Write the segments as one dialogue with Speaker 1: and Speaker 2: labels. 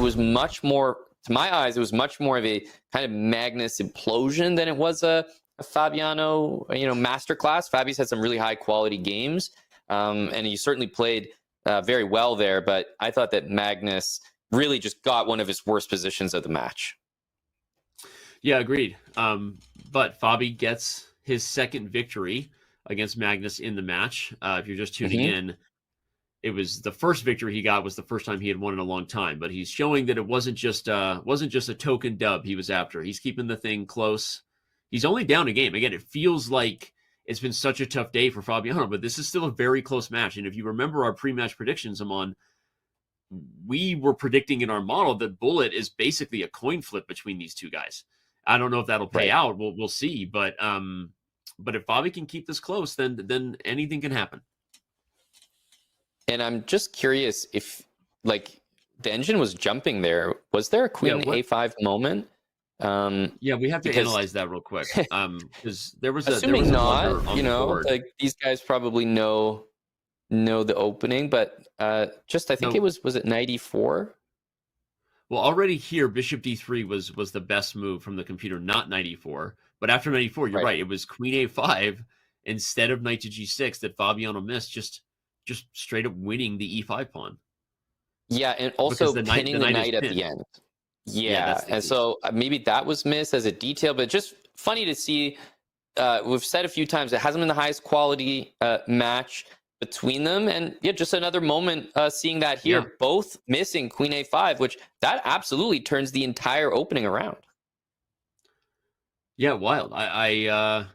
Speaker 1: was much more, to my eyes, it was much more of a kind of Magnus implosion than it was a Fabiano, masterclass. Fabi's had some really high quality games, and he certainly played very well there. But I thought that Magnus really just got one of his worst positions of the match.
Speaker 2: Yeah, agreed. But Fabi gets his second victory against Magnus in the match. If you're just tuning in, it was the first victory he got was the first time he had won in a long time. But he's showing that it wasn't just a token dub he was after. He's keeping the thing close. He's only down a game. Again, it feels like it's been such a tough day for Fabiano, but this is still a very close match. And if you remember our pre-match predictions, Amon, we were predicting in our model that Bullet is basically a coin flip between these two guys. I don't know if that'll pay out. We'll see. But if Fabi can keep this close, then anything can happen.
Speaker 1: And I'm just curious if, like, the engine was jumping there. Was there a queen a5 moment?
Speaker 2: Yeah, we have to analyze that real quick. Because there was
Speaker 1: assuming not,
Speaker 2: on the board.
Speaker 1: like these guys probably know the opening, but I think it was it knight e4?
Speaker 2: Well, already here, bishop d3 was the best move from the computer, not knight e4. But after knight e4, you're right. It was queen a5 instead of knight to g6 that Fabiano missed, just straight up winning the e5 pawn.
Speaker 1: Yeah, and also pinning the knight at the end. Yeah, and so maybe that was missed as a detail, but just funny to see. We've said a few times it hasn't been the highest quality match between them, and just another moment seeing that here, both missing queen a5, which that absolutely turns the entire opening around.
Speaker 2: Yeah, wild. I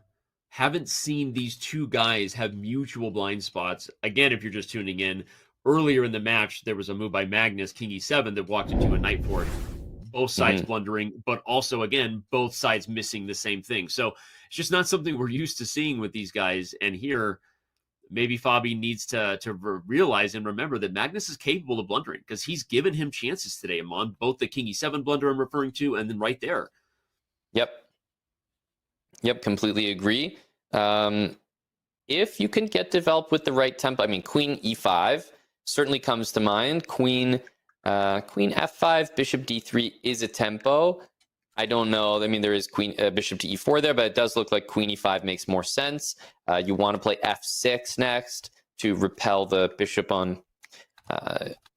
Speaker 2: haven't seen these two guys have mutual blind spots. Again, if you're just tuning in, earlier in the match, there was a move by Magnus, king e7, that walked into a knight fork. Both sides blundering, but also, again, both sides missing the same thing. So it's just not something we're used to seeing with these guys. And here, maybe Fabi needs to realize and remember that Magnus is capable of blundering because he's given him chances today, Amon, both the king e7 blunder I'm referring to and then right there.
Speaker 1: Yep, completely agree. If you can get developed with the right tempo, I mean, queen e5 certainly comes to mind. Queen f5, bishop d3 is a tempo. I don't know. I mean, there is bishop to e4 there, but it does look like queen e5 makes more sense. You want to play f6 next to repel the bishop on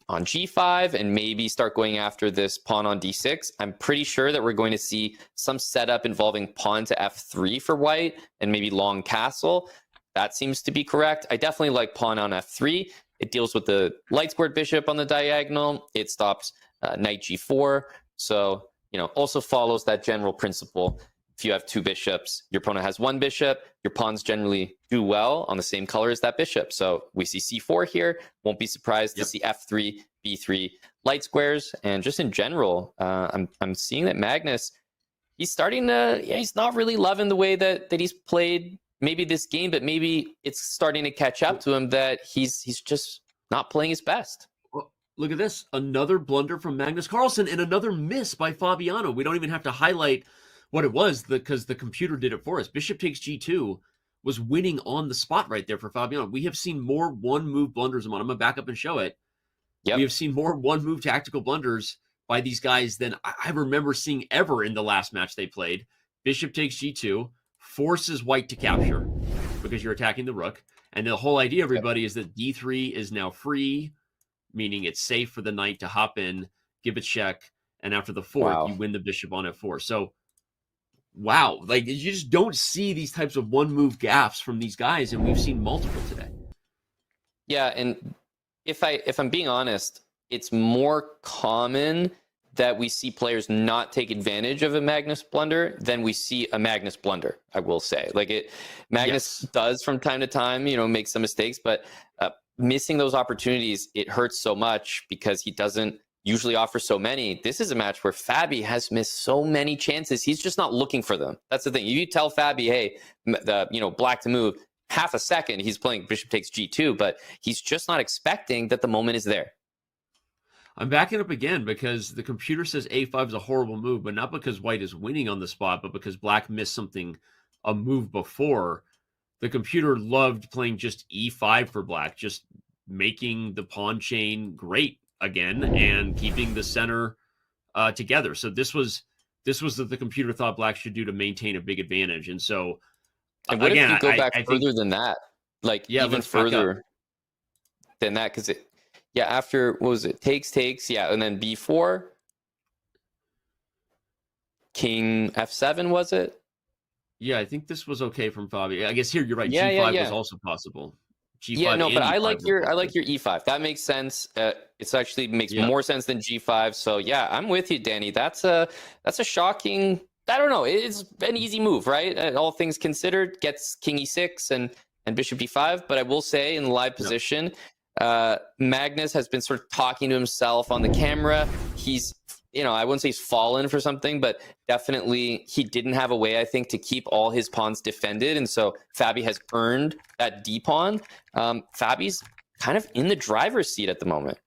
Speaker 1: g5 and maybe start going after this pawn on d6. I'm pretty sure that we're going to see some setup involving pawn to f3 for white and maybe long castle. That seems to be correct. I definitely like pawn on f3. It deals with the light squared bishop on the diagonal. It stops knight g4. So, also follows that general principle. If you have two bishops, your opponent has one bishop, your pawns generally do well on the same color as that bishop. So we see c4 here. Won't be surprised to see f3, b3 light squares. And just in general, I'm seeing that Magnus, he's starting to, he's not really loving the way that he's played maybe this game, but maybe it's starting to catch up to him that he's just not playing his best.
Speaker 2: Well, look at this. Another blunder from Magnus Carlsen and another miss by Fabiano. We don't even have to highlight what it was because the computer did it for us. Bishop takes g2 was winning on the spot right there for Fabiano. We have seen more one-move blunders. I'm going to back up and show it. Yep. We have seen more one-move tactical blunders by these guys than I remember seeing ever in the last match they played. Bishop takes g2, forces white to capture because you're attacking the rook. And the whole idea, everybody, is that d3 is now free, meaning it's safe for the knight to hop in, give a check, and after the fork, you win the bishop on f4. So, wow, like you just don't see these types of one-move gaffes from these guys, and we've seen multiple today.
Speaker 1: Yeah, and if I'm being honest, it's more common that we see players not take advantage of a Magnus blunder than we see a Magnus blunder, I will say. Magnus does from time to time, make some mistakes, but missing those opportunities, it hurts so much because he doesn't usually offer so many. This is a match where Fabi has missed so many chances. He's just not looking for them. That's the thing. If you tell Fabi, hey, black to move, half a second, he's playing bishop takes g2, but he's just not expecting that the moment is there.
Speaker 2: I'm backing up again because the computer says a5 is a horrible move, but not because white is winning on the spot, but because black missed a move before. The computer loved playing just e5 for black, just making the pawn chain great again and keeping the center together. So this was what the computer thought black should do to maintain a big advantage. And so
Speaker 1: And what if
Speaker 2: again,
Speaker 1: you go back
Speaker 2: I think
Speaker 1: further than that? Like
Speaker 2: yeah,
Speaker 1: even
Speaker 2: let's back up.
Speaker 1: further than that? Because after, what was it? Takes, yeah. And then B4, King F7, was it?
Speaker 2: Yeah, I think this was okay from Fabi. I guess here you're right.
Speaker 1: Yeah,
Speaker 2: G5 was
Speaker 1: yeah.
Speaker 2: also possible.
Speaker 1: Yeah,
Speaker 2: G5
Speaker 1: no,
Speaker 2: and
Speaker 1: but I
Speaker 2: E5
Speaker 1: like
Speaker 2: were
Speaker 1: your
Speaker 2: both good.
Speaker 1: E5. That makes sense. It's actually makes
Speaker 2: Yeah.
Speaker 1: more sense than G5. So yeah, I'm with you, Danny. That's a shocking. I don't know. It's an easy move, right? All things considered, gets King E6 and Bishop B5. But I will say, in the live position, Magnus has been sort of talking to himself on the camera. He's, I wouldn't say he's fallen for something, but definitely he didn't have a way, I think, to keep all his pawns defended. And so Fabi has earned that D pawn. Fabi's kind of in the driver's seat at the moment.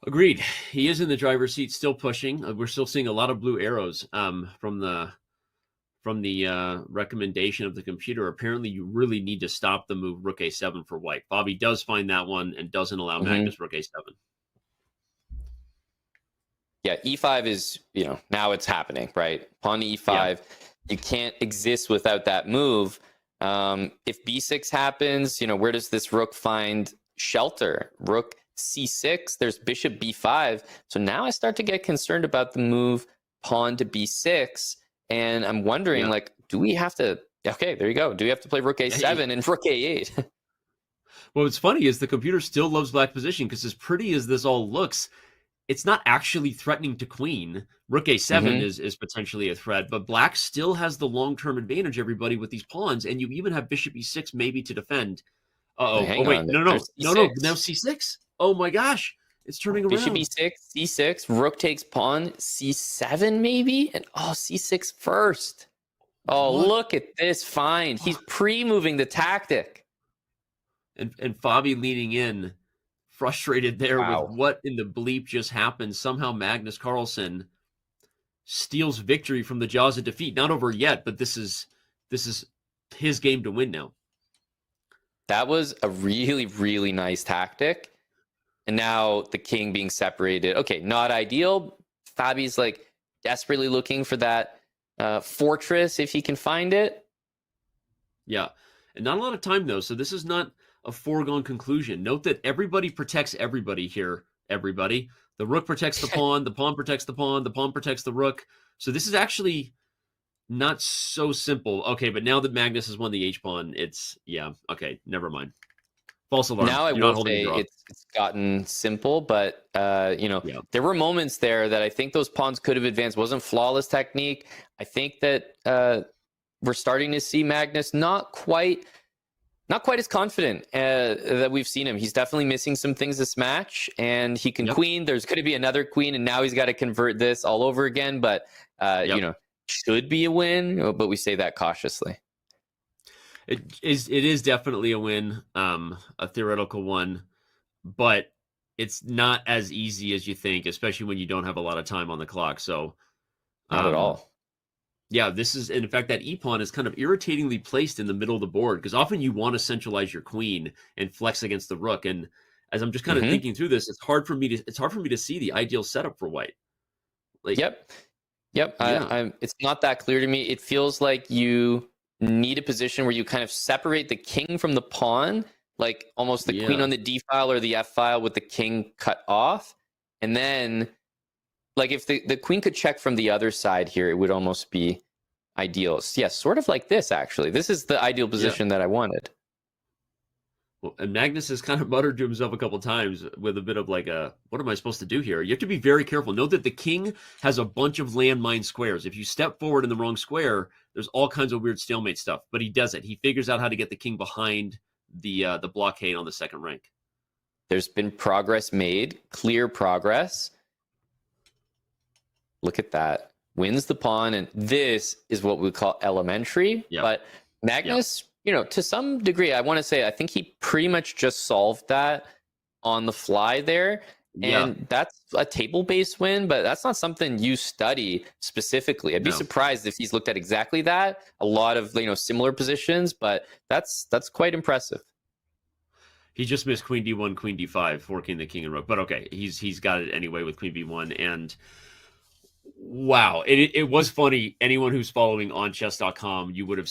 Speaker 2: Agreed. He is in the driver's seat, still pushing. We're still seeing a lot of blue arrows from the recommendation of the computer. Apparently, you really need to stop the move Rook A7 for white. Fabi does find that one and doesn't allow Magnus Rook A7.
Speaker 1: Yeah, E5 is, now it's happening, right? Pawn E5, you can't exist without that move. If B6 happens, where does this rook find shelter? Rook C6, there's bishop B5. So now I start to get concerned about the move pawn to B6. And I'm wondering, do we have to, okay, there you go. Do we have to play Rook A7 and Rook A8?
Speaker 2: Well, what's funny is the computer still loves black position because as pretty as this all looks, it's not actually threatening to queen. Rook A7 is potentially a threat, but black still has the long-term advantage, everybody, with these pawns, and you even have bishop E6 maybe to defend. Oh, wait, no. Now C6? Oh my gosh, it's turning around.
Speaker 1: Bishop E6, C6, rook takes pawn, C7 maybe? And C6 first. Oh, look at this find. He's pre-moving the tactic.
Speaker 2: And Fabi leaning in, frustrated there with what in the bleep just happened. Somehow Magnus Carlsen steals victory from the jaws of defeat. Not over yet, but this is his game to win now.
Speaker 1: That was a really, really nice tactic. And now the king being separated. Okay, not ideal. Fabi's desperately looking for that fortress if he can find it. Yeah.
Speaker 2: And not a lot of time, though. So this is not a foregone conclusion. Note that everybody protects everybody here. Everybody. The rook protects the pawn protects the pawn protects the rook. So this is actually not so simple. Okay, but now that Magnus has won the H-pawn, it's, okay, never mind. False alarm.
Speaker 1: Now I will say it's gotten simple, but there were moments there that I think those pawns could have advanced. Wasn't flawless technique. I think that we're starting to see Magnus not quite as confident that we've seen him. He's definitely missing some things this match, and he can queen. There's going to be another queen, and now he's got to convert this all over again. But should be a win, but we say that cautiously.
Speaker 2: It is definitely a win, a theoretical one, but it's not as easy as you think, especially when you don't have a lot of time on the clock. So
Speaker 1: not at all.
Speaker 2: Yeah, this is, in fact, that e-pawn is kind of irritatingly placed in the middle of the board because often you want to centralize your queen and flex against the rook. And as I'm just kind of thinking through this, it's hard for me to see the ideal setup for white.
Speaker 1: Yep. It's not that clear to me. It feels like you need a position where you kind of separate the king from the pawn, like almost the queen on the d file or the f file with the king cut off, and then. If the queen could check from the other side here, it would almost be ideal. Yes, sort of like this, actually. This is the ideal position that I wanted.
Speaker 2: Well, and Magnus has kind of muttered to himself a couple of times with a bit of what am I supposed to do here? You have to be very careful. Note that the king has a bunch of landmine squares. If you step forward in the wrong square, there's all kinds of weird stalemate stuff. But he does it. He figures out how to get the king behind the blockade on the second rank.
Speaker 1: There's been progress made, clear progress. Look at that. Wins the pawn, and this is what we call elementary. Yep. But Magnus, to some degree, I want to say I think he pretty much just solved that on the fly there. And that's a table-based win, but that's not something you study specifically. I'd be surprised if he's looked at exactly that. A lot of similar positions, but that's quite impressive.
Speaker 2: He just missed queen d1, queen d5, forking the king and rook. But okay, he's got it anyway with queen b1. And wow, it was funny. Anyone who's following on chess.com, you would have